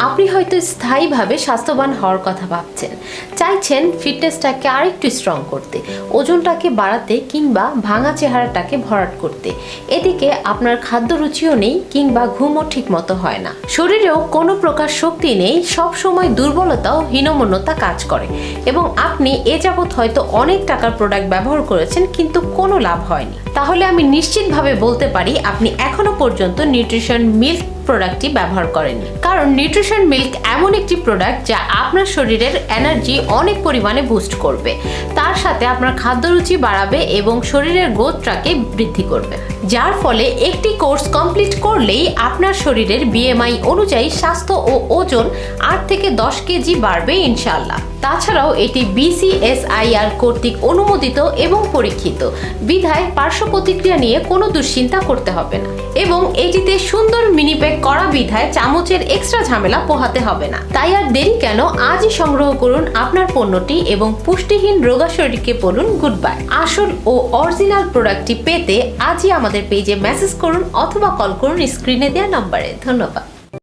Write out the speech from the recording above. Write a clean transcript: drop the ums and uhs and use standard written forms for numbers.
আপনি হয়তো স্থায়ীভাবে স্বাস্থ্যবান হওয়ার কথা ভাবছেন, চাইছেন ফিটনেসটাকে আরেকটু স্ট্রং করতে, ওজনটাকে বাড়াতে কিংবা ভাঙা চেহারাটাকে ভরাট করতে। এদিকে আপনার খাদ্য রুচিও নেই কিংবা ঘুমও ঠিক মতো হয় না, শরীরেও কোনো প্রকার শক্তি নেই, সব সময় দুর্বলতা ও হীনমন্যতা কাজ করে এবং আপনি এ যাবৎ হয়তো অনেক টাকার প্রোডাক্ট ব্যবহার করেছেন কিন্তু কোনো লাভ হয়নি। তাহলে আমি নিশ্চিতভাবে বলতে পারি আপনি এখনো পর্যন্ত নিউট্রিশন মিল্ক প্রোডাক্টটি ব্যবহার করেননি। কারণ নিউট্রিশন মিল্ক এমন একটি প্রোডাক্ট যা আপনার শরীরের এনার্জি অনেক পরিমাণে বুস্ট করবে, তার সাথে আপনার খাদ্য রুচি বাড়াবে এবং শরীরের গ্রোথটাকে বৃদ্ধি করবে, যার ফলে একটি কোর্স কমপ্লিট করলেই আপনার শরীরের বিএমআই অনুযায়ী স্বাস্থ্য ও ওজন 8 থেকে 10 কেজি বাড়বে ইনশাআল্লাহ। তাছাড়াও এটি BCSIR কর্তৃক অনুমোদিত এবং পরীক্ষিত, বিধায় পার্শ্ব প্রতিক্রিয়া নিয়ে কোনো দুশ্চিন্তা করতে হবে না এবং এটিতে সুন্দর মিনি প্যাক করা বিধায় চামচের এক্সট্রা ঝামেলা পোহাতে হবে না। তাই আর দেরি কেন, আজই সংগ্রহ করুন আপনার পণ্যটি এবং পুষ্টিহীন রোগা শরীরকে বলুন গুড বাই। আসল ও অরিজিনাল প্রোডাক্টটি পেতে আজই আমাদের পেজে মেসেজ করুন অথবা কল করুন স্ক্রিনে দেওয়া নম্বরে। ধন্যবাদ।